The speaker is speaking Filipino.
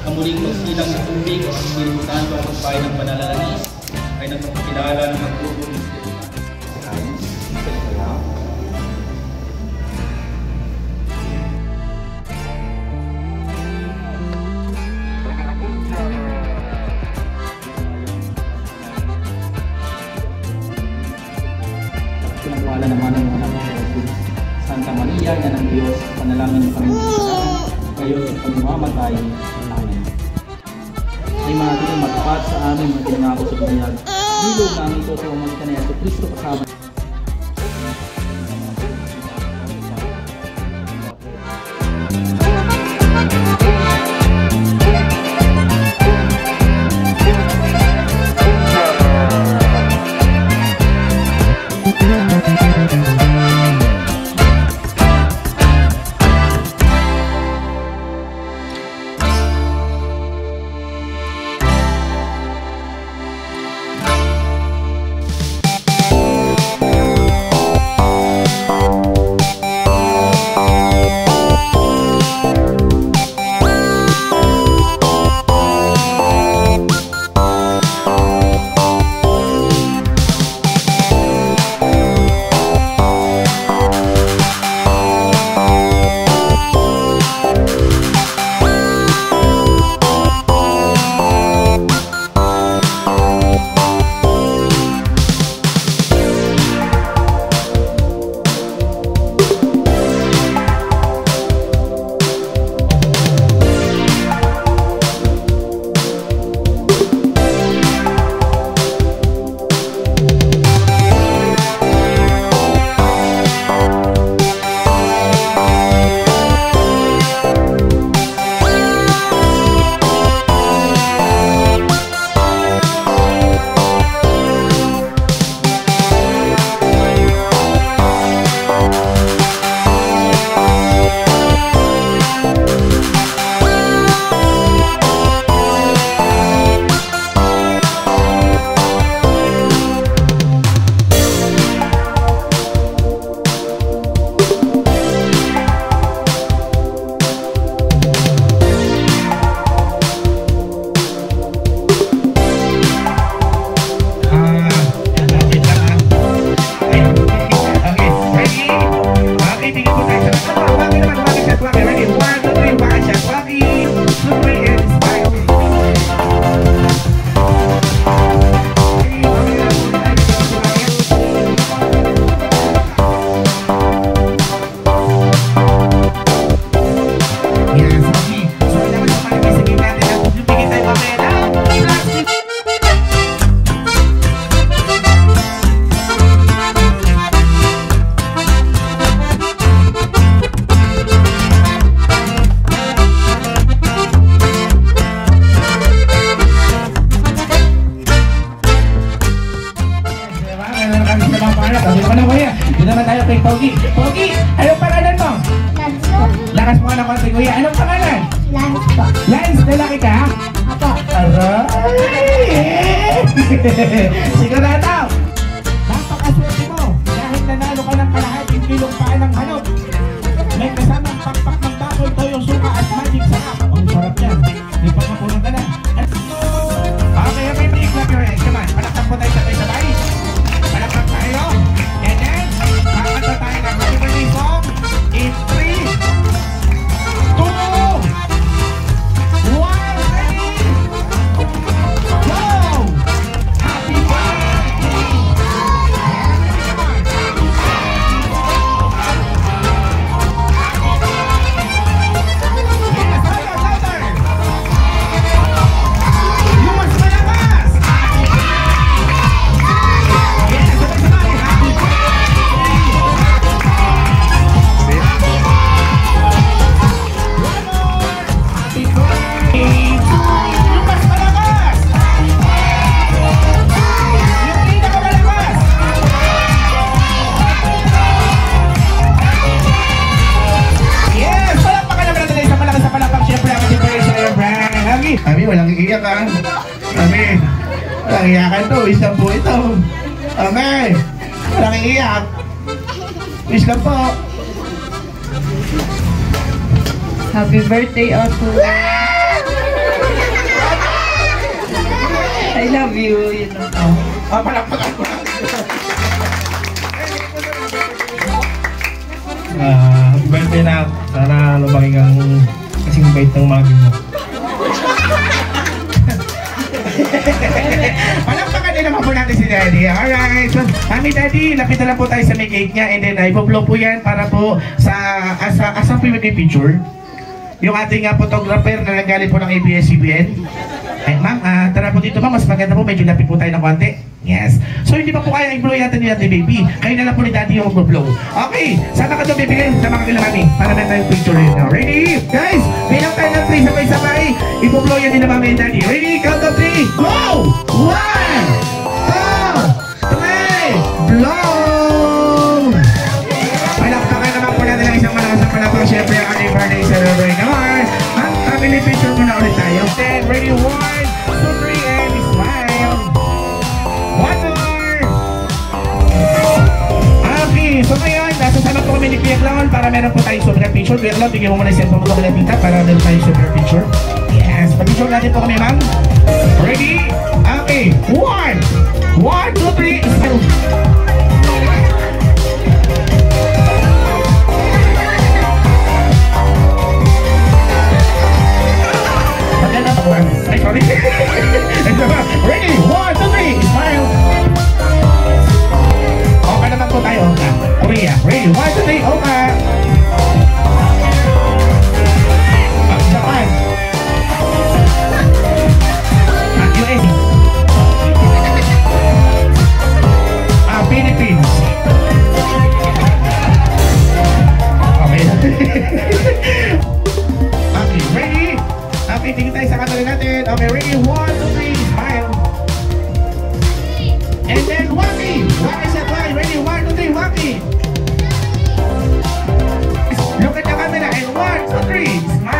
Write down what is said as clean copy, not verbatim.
kamuling magsilang sa tubig o Espiritu Santo ang pagpahay ng panalangis ay nagpapakilala ng magtutong ng Espiritu Santo. Pinagwala naman ng mga Jesus. Santa Maria, Ina ng Diyos, panalangin mo kami kayo sa pagmamamatay namin. Ay manatiling matapat sa aming mga tinangako sa bunyag. Nilog namin ito sa pamamagitan ni Yesu Kristo kasama. Pogi. Pogi, anong pangalan mo? Lance po. Lakas mo ng konti, kuya. Anong pangalan? Lance po. Lance, lalaki ka? Apo. Aray! Sigurado! Napakaswerte mo dahil nanalo ka ng kalahating kilong paa ng manok. May kasamang pakpak ng baboy, toyong suka at magic sarap. Ang sarap yan. Di pa kapulang ka na. Okay, okay, clap your hands. Come on, palakpak po tayo sabay-sabay. Palakpak tayo. And then, kakanta tayo ng Happy Song. In 3, 2, 1, ready? Go! Happy birthday! Yes, louder, louder! You mas malakas! Yes, sabay-sabay! Happy birthday! One more! Happy birthday! You mas malakas! Yung pinakamalakas! Yes! Palakpakan naman natin sa malakas sa palakpak. Siyempre, happy birthday sa iyo, Brian. Kami, walang iiyak ha. Kami, walang iyakan to. Isang po ito. Kami, walang iiyak. Wish lang po. Happy birthday, Otto. Palakpakan ko lang. Happy birthday na. Sana lumaki kang kasing bait ng mami mo. Palakpakan din naman po natin si Daddy. Alright. So, Mami Daddy, lapit na lang po tayo sa may cake niya. And then, iboblow po yan para po sa asa po yung picture. Yung ating photographer na nanggaling po ng ABS-CBN. Ay, ma'am, tara po dito ma'am. Mas maganda po, medyo lapit po tayo ng konti. Yes. So, hindi pa po kaya i-blow yata ni Daddy Baby. Kayo na lang po ni Daddy yung mag-blow. Okay. Sana ka doon bibigay sa mga kila mami. Para na tayong picture rin. Ready? Guys, bilang tayo ng 3 sabay-sabay. I-blow yan ni na mami and Daddy. Ready? Count of 3. Go! 1, 2, 3. Blow! Palakpakan naman po natin ang isang malakas na palakpak. Siyempre ang ating birthday celebrator. Ang family picture muna ulit tayo. Then, ready? 1, 2, 3, and smile. One more! Okay, so ngayon, nasasama po kami ni Kuya Clown para meron po tayong super picture. Kuya Clown, bigyan mo muna yung cellphone mo kami tita para meron tayong super picture. Yes, pag-picture natin po kami, ma'am. Ready? Okay, 1, 2, 3, smile. Maganda po. Ay, sorry. Ready? 1, 2, 3, smile. Okay naman po tayo, Oka. Korea. Ready? 1, 2, 3, Oka. Japan. US. Philippines. Okay. Okay, ready? Okay, tingin tayo sa camera natin. Okay, ready? 1, 2, 3, smile. And then, Waki! Waki sa try. Ready? 1, 2, 3, Waki! Look at the camera. And 1, 2, 3, smile.